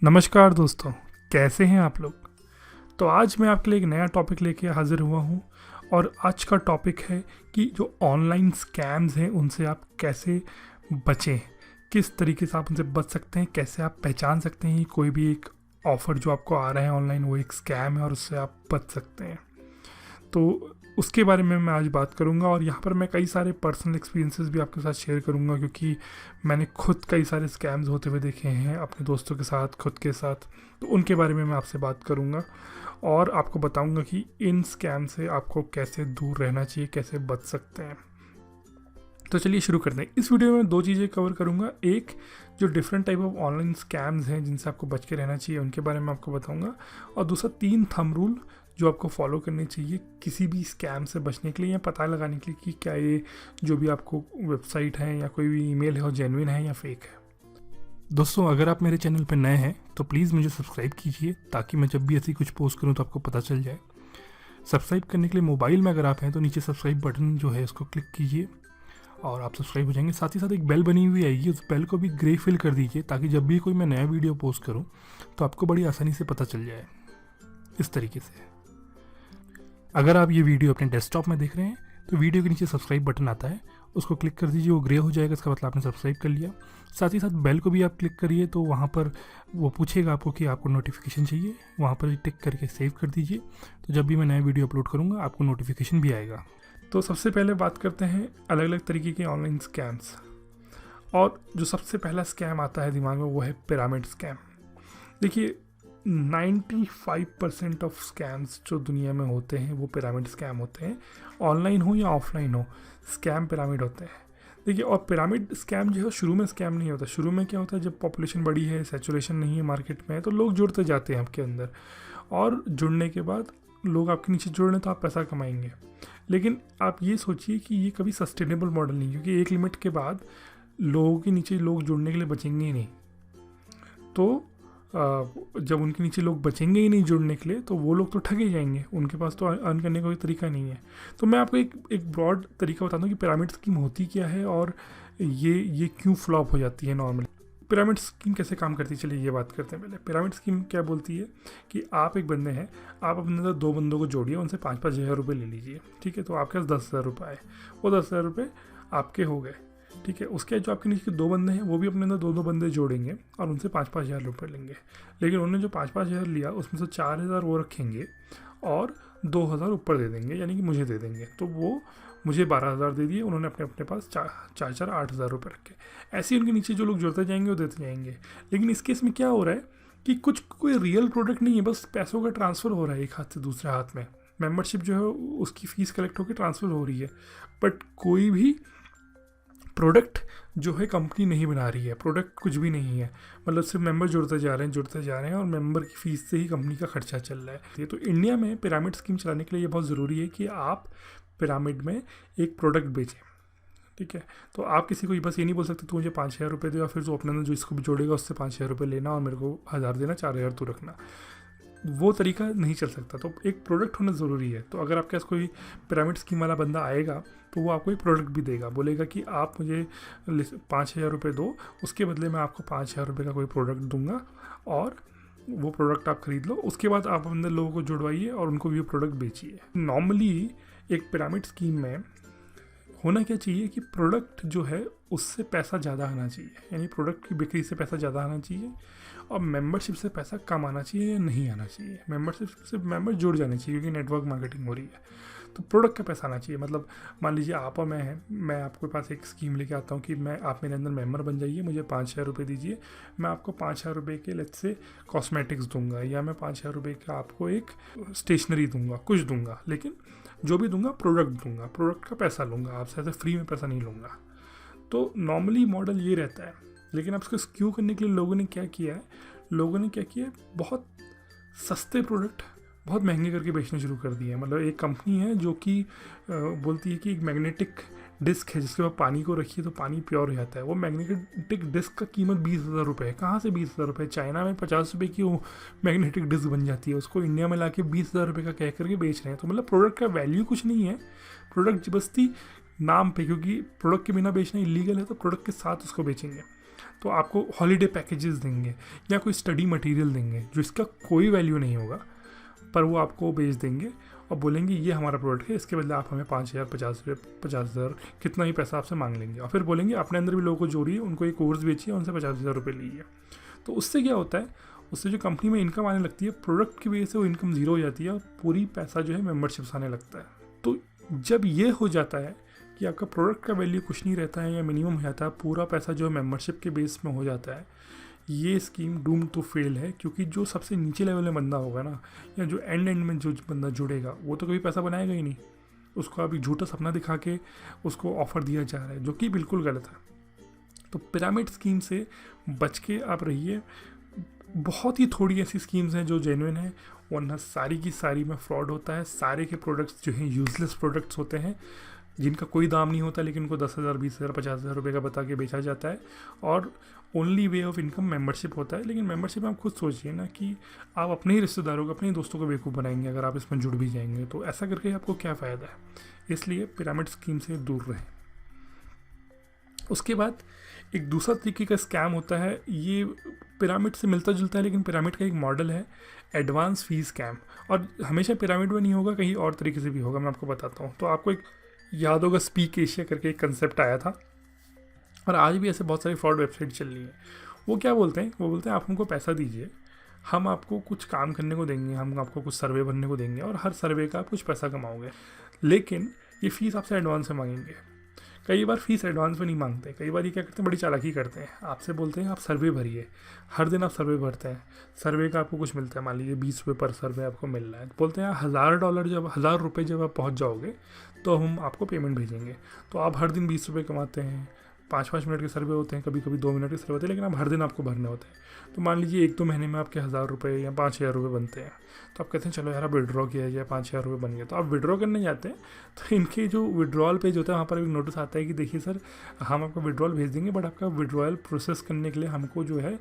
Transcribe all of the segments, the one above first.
नमस्कार दोस्तों, कैसे हैं आप लोग। तो आज मैं आपके लिए एक नया टॉपिक लेके हाज़िर हुआ हूँ और आज का टॉपिक है कि जो ऑनलाइन स्कैम्स हैं उनसे आप कैसे बचें, किस तरीके से आप उनसे बच सकते हैं, कैसे आप पहचान सकते हैं कि कोई भी एक ऑफ़र जो आपको आ रहा है ऑनलाइन वो एक स्कैम है और उससे आप बच सकते हैं। तो उसके बारे में मैं आज बात करूंगा और यहाँ पर मैं कई सारे पर्सनल एक्सपीरियंसेस भी आपके साथ शेयर करूंगा, क्योंकि मैंने खुद कई सारे स्कैम्स होते हुए देखे हैं अपने दोस्तों के साथ, खुद के साथ। तो उनके बारे में मैं आपसे बात करूंगा और आपको बताऊंगा कि इन स्कैम से आपको कैसे दूर रहना चाहिए, कैसे बच सकते हैं। तो चलिए शुरू करते हैं। इस वीडियो में दो चीज़ें कवर करूंगा। एक, जो different type of online scams हैं जिनसे आपको बच के रहना चाहिए, उनके बारे में आपको बताऊंगा। और दूसरा, 3 थंब रूल जो आपको फॉलो करने चाहिए किसी भी स्कैम से बचने के लिए या पता लगाने के लिए कि क्या ये जो भी आपको वेबसाइट है या कोई भी ईमेल है वो जेन्युइन है या फेक है। दोस्तों, अगर आप मेरे चैनल पर नए हैं तो प्लीज़ मुझे सब्सक्राइब कीजिए ताकि मैं जब भी ऐसी कुछ पोस्ट करूं तो आपको पता चल जाए। सब्सक्राइब करने के लिए मोबाइल में अगर आप हैं तो नीचे सब्सक्राइब बटन जो है उसको क्लिक कीजिए और आप सब्सक्राइब हो जाएंगे। साथ ही साथ एक बेल बनी हुई आएगी, उस बेल को भी ग्रे फिल कर दीजिए ताकि जब भी कोई मैं नया वीडियो पोस्ट करूं तो आपको बड़ी आसानी से पता चल जाए। इस तरीके से अगर आप ये वीडियो अपने डेस्कटॉप में देख रहे हैं तो वीडियो के नीचे सब्सक्राइब बटन आता है, उसको क्लिक कर दीजिए, वो ग्रे हो जाएगा, इसका मतलब आपने सब्सक्राइब कर लिया। साथ ही साथ बेल को भी आप क्लिक करिए तो वहाँ पर वो पूछेगा आपको कि आपको नोटिफिकेशन चाहिए, वहाँ पर टिक करके सेव कर दीजिए। तो जब भी मैं नया वीडियो अपलोड करूँगा आपको नोटिफिकेशन भी आएगा। तो सबसे पहले बात करते हैं अलग अलग तरीके के ऑनलाइन स्कैम्स। और जो सबसे पहला स्कैम आता है दिमाग में वो है पिरामिड स्कैम। देखिए, 95% ऑफ स्कैम्स जो दुनिया में होते हैं वो पिरामिड स्कैम होते हैं, ऑनलाइन हो या ऑफलाइन हो, स्कैम पिरामिड होते हैं। देखिए, और पिरामिड स्कैम जो है शुरू में स्कैम नहीं होता। शुरू में क्या होता है, जब पॉपुलेशन बड़ी है, सैचुरेशन नहीं है मार्केट में, तो लोग जुड़ते जाते हैं आपके अंदर, और जुड़ने के बाद लोग आपके नीचे जुड़ रहे तो आप पैसा कमाएंगे। लेकिन आप ये सोचिए कि ये कभी सस्टेनेबल मॉडल नहीं, क्योंकि एक लिमिट के बाद लोगों के नीचे लोग जुड़ने के लिए बचेंगे ही नहीं। तो जब उनके नीचे लोग बचेंगे ही नहीं जुड़ने के लिए तो वो लोग तो ठगे जाएंगे, उनके पास तो अर्न करने का कोई तरीका नहीं है। तो मैं आपको एक ब्रॉड तरीका बताता हूँ कि पिरामिड स्कीम होती क्या है और ये क्यों फ्लॉप हो जाती है नॉर्मली। पिरामिड स्कीम कैसे काम करती है, चलिए ये बात करते हैं पहले। पिरामिड स्कीम क्या बोलती है कि आप एक बंदे हैं, आप अपने अंदर 2 बंदों को जोड़िए, उनसे 5-5 हज़ार रुपये ले लीजिए, ठीक है। तो आपके पास 10,000 रुपये आए, वो 10,000 रुपये आपके हो गए, ठीक है। उसके जो आपके नीचे के 2 बंदे हैं वो भी अपने अंदर 2-2 बंदे जोड़ेंगे और उनसे 5-5 हज़ार रुपये लेंगे। लेकिन उन्होंने जो 5-5 हज़ार लिया उसमें से 4,000 वो रखेंगे और 2,000 ऊपर दे देंगे, यानी कि मुझे दे देंगे। तो वो मुझे 12,000 दे दिए, उन्होंने अपने अपने पास 4-4 8,000 रुपये रखे। ऐसे ही उनके नीचे जो लोग जुड़ते जाएंगे वो देते जाएंगे। लेकिन इस केस में क्या हो रहा है कि कोई रियल प्रोडक्ट नहीं है, बस पैसों का ट्रांसफ़र हो रहा है एक हाथ से दूसरे हाथ में। मेम्बरशिप जो है उसकी फ़ीस कलेक्ट होकर ट्रांसफ़र हो रही है, बट कोई भी प्रोडक्ट जो है कंपनी नहीं बना रही है, प्रोडक्ट कुछ भी नहीं है। मतलब सिर्फ मेंबर जुड़ते जा रहे हैं और मेंबर की फ़ीस से ही कंपनी का खर्चा चल रहा है। तो इंडिया में पिरामिड स्कीम चलाने के लिए ये बहुत ज़रूरी है कि आप पिरामिड में एक प्रोडक्ट बेचें, ठीक है। तो आप किसी को बस ये नहीं बोल सकते तू मुझे 5,000 रुपये दे और फिर जो अपने अंदर जो इसको भी जोड़ेगा उससे 5,000 रुपये लेना और मेरे को 1,000 देना, 4,000 तू रखना। वो तरीका नहीं चल सकता। तो एक प्रोडक्ट होना ज़रूरी है। तो अगर आपके पास कोई पिरामिड स्कीम वाला बंदा आएगा तो वो आपको एक प्रोडक्ट भी देगा, बोलेगा कि आप मुझे 5,000 रुपये दो, उसके बदले मैं आपको 5,000 रुपये का कोई प्रोडक्ट दूंगा और वो प्रोडक्ट आप ख़रीद लो। उसके बाद आप अंदर लोगों को जुड़वाइए और उनको भी प्रोडक्ट बेचिए। नॉर्मली एक पिरामिड स्कीम में होना क्या चाहिए कि प्रोडक्ट जो है उससे पैसा ज़्यादा आना चाहिए, यानी प्रोडक्ट की बिक्री से पैसा ज़्यादा आना चाहिए और मेंबरशिप से पैसा कम आना चाहिए या नहीं आना चाहिए। मेंबरशिप से मेंबर जुड़ जाने चाहिए क्योंकि नेटवर्क मार्केटिंग हो रही है। तो प्रोडक्ट का पैसा आना चाहिए। मतलब मान लीजिए आप और मैं आपके पास एक स्कीम लेके आता हूँ कि आप मेरे अंदर मेंबर बन जाइए, मुझे 5,000 रुपये दीजिए, मैं आपको 5,000 रुपये के लेट्स से कॉस्मेटिक्स दूंगा, या मैं 5,000 रुपये का आपको एक स्टेशनरी दूंगा, कुछ दूंगा, लेकिन जो भी दूंगा प्रोडक्ट दूंगा, प्रोडक्ट का पैसा लूँगा, आपसे ऐसे फ्री में पैसा नहीं लूँगा। तो नॉर्मली मॉडल ये रहता है। लेकिन अब इसको स्क्यू करने के लिए लोगों ने क्या किया है, बहुत सस्ते प्रोडक्ट बहुत महंगे करके बेचना शुरू कर दिए हैं। मतलब एक कंपनी है जो कि बोलती है कि एक मैग्नेटिक डिस्क है जिसके बाद पानी को रखिए तो पानी प्योर हो जाता है। वो मैग्नेटिक डिस्क का कीमत 20,000 रुपये है। कहाँ से 20,000 रुपये? चाइना में 50 रुपये की वो मैग्नेटिक डिस्क बन जाती है, उसको इंडिया में ला के 20,000 रुपये का कह करके बेच रहे हैं। तो मतलब प्रोडक्ट का वैल्यू कुछ नहीं है, प्रोडक्ट जबरदस्ती नाम पे, क्योंकि प्रोडक्ट के बिना बेचना इलीगल है तो प्रोडक्ट के साथ उसको बेचेंगे। तो आपको हॉलीडे पैकेजेस देंगे या कोई स्टडी मटेरियल देंगे जो इसका कोई वैल्यू नहीं होगा, पर वो आपको बेच देंगे और बोलेंगे ये हमारा प्रोडक्ट है, इसके बदले आप हमें 5,000 50,000 कितना ही पैसा आपसे मांग लेंगे। और फिर बोलेंगे अपने अंदर भी लोगों को जोड़िए, उनको एक कोर्स बेचिए, उनसे 50,000 रुपये लीजिए। तो उससे क्या होता है, उससे जो कंपनी में इनकम आने लगती है, प्रोडक्ट की वजह से वो इनकम ज़ीरो हो जाती है और पूरी पैसा जो है मेम्बरशिप्स आने लगता है। तो जब ये हो जाता है कि आपका प्रोडक्ट का वैल्यू कुछ नहीं रहता है या मिनिमम हो जाता है, पूरा पैसा जो है मेम्बरशिप के बेस में हो जाता है, ये स्कीम डूम टू फेल है। क्योंकि जो सबसे नीचे लेवल में बंदा होगा ना, या जो एंड में जो बंदा जुड़ेगा, वो तो कभी पैसा बनाएगा ही नहीं। उसको अभी झूठा सपना दिखा के उसको ऑफ़र दिया जा रहा है, जो कि बिल्कुल गलत है। तो पिरामिड स्कीम से बच के आप रहिए। बहुत ही थोड़ी ऐसी स्कीम्स हैं जो जेन्युइन है, वरना सारी की सारी में फ्रॉड होता है। सारे के प्रोडक्ट्स जो हैं यूजलेस प्रोडक्ट्स होते हैं, जिनका कोई दाम नहीं होता, लेकिन उनको 10,000 20,000 50,000 रुपये का बता के बेचा जाता है। और only way of income membership होता है। लेकिन मेंबरशिप में आप खुद सोचिए ना कि आप अपने ही रिश्तेदारों को, अपने ही दोस्तों को बेवकूफ़ बनाएंगे अगर आप इसमें जुड़ भी जाएंगे। तो ऐसा करके आपको क्या फ़ायदा है। इसलिए पिरामिड स्कीम से दूर रहें। उसके बाद एक दूसरा तरीके का स्कैम होता है, ये पिरामिड से मिलता जुलता है, लेकिन पिरामिड का एक मॉडल है एडवांस फी स्कैम। और हमेशा पिरामिड में नहीं होगा, कहीं और तरीके से भी होगा, मैं आपको बताता हूँ। तो आपको एक याद होगा, स्पीक एशिया करके एक कंसेप्ट आया था, और आज भी ऐसे बहुत सारी फ्रॉड वेबसाइट चल रही है। वो क्या बोलते हैं, वो बोलते हैं आप हमको पैसा दीजिए, हम आपको कुछ काम करने को देंगे, हम आपको कुछ सर्वे भरने को देंगे, और हर सर्वे का आप कुछ पैसा कमाओगे, लेकिन ये फीस आपसे एडवांस में मांगेंगे। कई बार फीस एडवांस में नहीं मांगते, कई बार ये क्या करते हैं, बड़ी चालाकी करते हैं। आपसे बोलते हैं आप सर्वे भरिए, हर दिन आप सर्वे भरते हैं, सर्वे का आपको कुछ मिलता है, मान लीजिए 20 रुपये पर सर्वे आपको मिल रहा है। बोलते हैं $1,000 जब आप पहुंच जाओगे तो हम आपको पेमेंट भेजेंगे। तो आप हर दिन 20 रुपये कमाते हैं, 5-5 मिनट के सर्वे होते हैं, कभी कभी 2 मिनट के सर्वे होते हैं, लेकिन आप हर दिन आपको भरने होते हैं। तो मान लीजिए 1-2 महीने में आपके 1,000 रुपये या 5,000 रुपये बनते हैं। तो आप कहते हैं चलो यार, आप विड्रॉ किया जाए, 5,000 रुपये बन गए। तो आप विड्रॉ करने जाते हैं, तो इनके जो विड्रॉल पेज होता है, वहाँ पर एक नोटिस आता है कि देखिए सर, हम आपको विड्रॉल भेज देंगे, बट आपका विड्रॉल प्रोसेस करने के लिए हमको जो है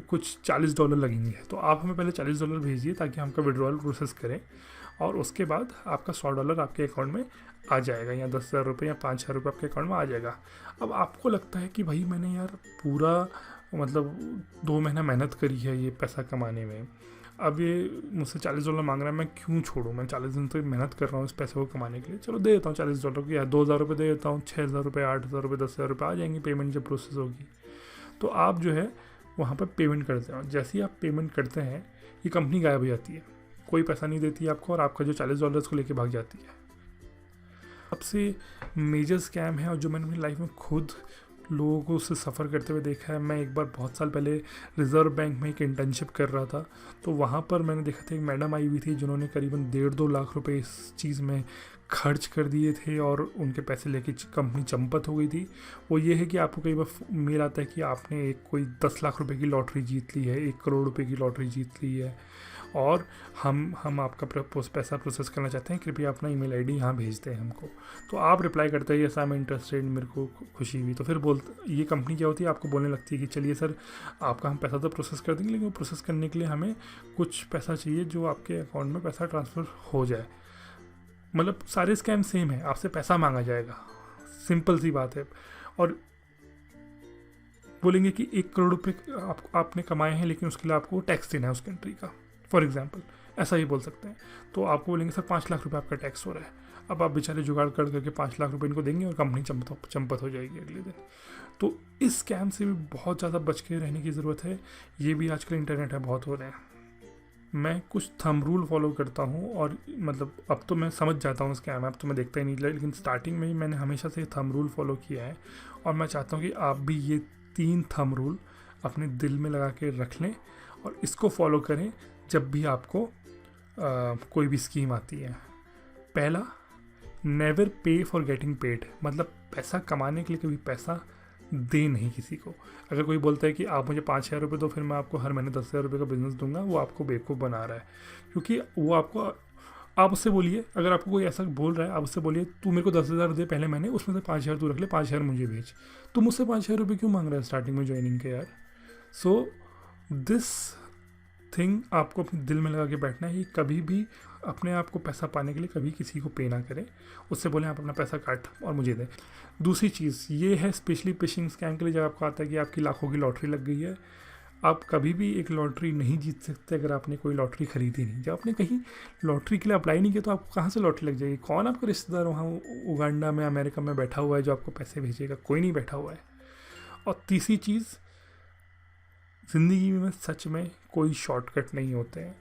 कुछ $40 लगेंगे। तो आप हमें पहले $40 भेजिए ताकि हम आपका विड्रॉल प्रोसेस करें, और उसके बाद आपका $100 आपके अकाउंट में आ जाएगा, या 10,000 रुपये या 5,000 रुपये आपके अकाउंट में आ जाएगा। अब आपको लगता है कि भाई मैंने यार पूरा मतलब 2 महीना मेहनत करी है ये पैसा कमाने में, अब ये मुझसे $40 मांग रहा है, मैं क्यों छोड़ूं, मैं 40 दिन तो मेहनत कर रहा हूँ इस पैसे को कमाने के लिए, चलो दे देता हूँ $40 की, या 2,000 रुपये दे देता हूँ, 6,000 रुपये, 8,000 रुपये, 10,000 रुपये आ जाएंगे पेमेंट जब प्रोसेस होगी। तो आप जो है वहाँ पर पेमेंट करते हो। जैसे ही आप पेमेंट करते हैं, ये कंपनी गायब हो जाती है, कोई पैसा नहीं देती आपको, और आपका जो $40 को लेके भाग जाती है। सबसे मेजर स्कैम है, और जो मैंने अपनी लाइफ में खुद लोगों को उससे सफ़र करते हुए देखा है। मैं एक बार बहुत साल पहले रिज़र्व बैंक में एक इंटर्नशिप कर रहा था, तो वहाँ पर मैंने देखा था एक मैडम आई हुई थी जिन्होंने करीबन 1.5-2 लाख रुपए इस चीज़ में खर्च कर दिए थे, और उनके पैसे लेके कंपनी चंपत हो गई थी। वो ये है कि आपको कई बार मेल आता है कि आपने एक कोई 10 लाख रुपए की लॉटरी जीत ली है, 1 करोड़ रुपए की लॉटरी जीत ली है, और हम आपका पैसा प्रोसेस करना चाहते हैं, कृपया अपना ईमेल आईडी यहाँ भेजते हैं हमको। तो आप रिप्लाई करते हैं यस आई एम इंटरेस्टेड, मेरे को खुशी हुई। तो फिर ये कंपनी क्या होती है, आपको बोलने लगती है कि चलिए सर, आपका हम पैसा तो प्रोसेस कर देंगे, लेकिन वो प्रोसेस करने के लिए हमें कुछ पैसा चाहिए जो आपके अकाउंट में पैसा ट्रांसफ़र हो जाए। मतलब सारे स्कैम सेम है, आपसे पैसा मांगा जाएगा, सिंपल सी बात है। और बोलेंगे कि 1 करोड़ रुपये आपने कमाए हैं, लेकिन उसके लिए आपको टैक्स देना है उस कंट्री का, फॉर एग्जांपल, ऐसा ही बोल सकते हैं। तो आपको बोलेंगे सर 5 लाख रुपए आपका टैक्स हो रहा है। अब आप बेचारे जुगाड़ कर करके 5 लाख रुपए इनको देंगे, और कंपनी चंपत हो जाएगी अगले दिन। तो इस स्कैम से भी बहुत ज़्यादा बच के रहने की ज़रूरत है। ये भी आजकल इंटरनेट है, बहुत हो रहे हैं। मैं कुछ थंब रूल फॉलो करता हूँ, और मतलब अब तो मैं समझ जाता हूँ स्कैम, अब तो मैं देखता ही नहीं, लेकिन स्टार्टिंग में ही मैंने हमेशा से थंब रूल फॉलो किया है। और मैं चाहता हूँ कि आप भी ये 3 थंब रूल अपने दिल में लगा के रख लें, और इसको फॉलो करें जब भी आपको कोई भी स्कीम आती है। पहला, नेवर पे फॉर गेटिंग पेड, मतलब पैसा कमाने के लिए कभी पैसा दे नहीं किसी को। अगर कोई बोलता है कि आप मुझे 5,000 रुपये दो, फिर मैं आपको हर महीने 10,000 रुपये का बिजनेस दूंगा, वो आपको बेवकूफ़ बना रहा है। क्योंकि वो आप उससे बोलिए, अगर आपको कोई ऐसा बोल रहा है, आप उससे बोलिए तू मेरे को 10,000 दे पहले महीने, उसमें से 5,000 तू रख ले, 5,000 मुझे भेज। तो मुझसे 5,000 रुपये क्यों मांग रहा है स्टार्टिंग में ज्वाइनिंग के यार। सो दिस थिंग आपको अपने दिल में लगा के बैठना है कि कभी भी अपने आप को पैसा पाने के लिए कभी किसी को पे ना करें, उससे बोलें आप अपना पैसा काट और मुझे दें। दूसरी चीज़ ये है स्पेशली फिशिंग स्कैम के लिए, जब आपको आता है कि आपकी लाखों की लॉटरी लग गई है, आप कभी भी एक लॉटरी नहीं जीत सकते अगर आपने कोई लॉटरी खरीदी नहीं। जब आपने कहीं लॉटरी के लिए अप्लाई नहीं किया तो आपको कहाँ से लॉटरी लग जाएगी? कौन आपका रिश्तेदार वहाँ उगांडा में, अमेरिका में बैठा हुआ है जो आपको पैसे भेजेगा? कोई नहीं बैठा हुआ है। और तीसरी चीज़, ज़िंदगी में सच में कोई शॉर्टकट नहीं होते हैं।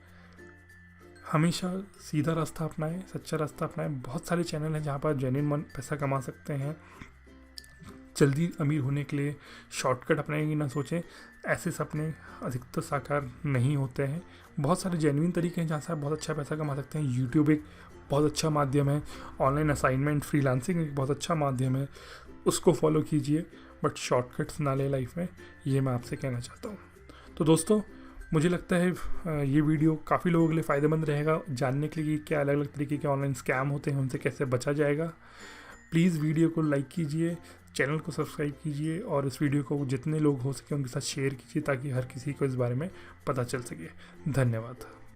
हमेशा सीधा रास्ता अपनाएं, सच्चा रास्ता अपनाएं। बहुत सारे चैनल हैं जहाँ पर जेन्युइन पैसा कमा सकते हैं। जल्दी अमीर होने के लिए शॉर्टकट अपनाने की ना सोचें, ऐसे सपने अधिकतर साकार नहीं होते हैं। बहुत सारे जेन्युइन तरीके हैं जहाँ से आप बहुत अच्छा पैसा कमा सकते हैं। यूट्यूब एक बहुत अच्छा माध्यम है, ऑनलाइन असाइनमेंट फ्रीलांसिंग एक बहुत अच्छा माध्यम है, उसको फॉलो कीजिए, बट शॉर्टकट्स ना ले लाइफ में, ये मैं आपसे कहना चाहता हूँ। तो दोस्तों, मुझे लगता है ये वीडियो काफ़ी लोगों के लिए फ़ायदेमंद रहेगा जानने के लिए कि क्या अलग अलग तरीके के ऑनलाइन स्कैम होते हैं, उनसे कैसे बचा जाएगा। प्लीज़ वीडियो को लाइक कीजिए, चैनल को सब्सक्राइब कीजिए और इस वीडियो को जितने लोग हो सके उनके साथ शेयर कीजिए ताकि हर किसी को इस बारे में पता चल सके। धन्यवाद।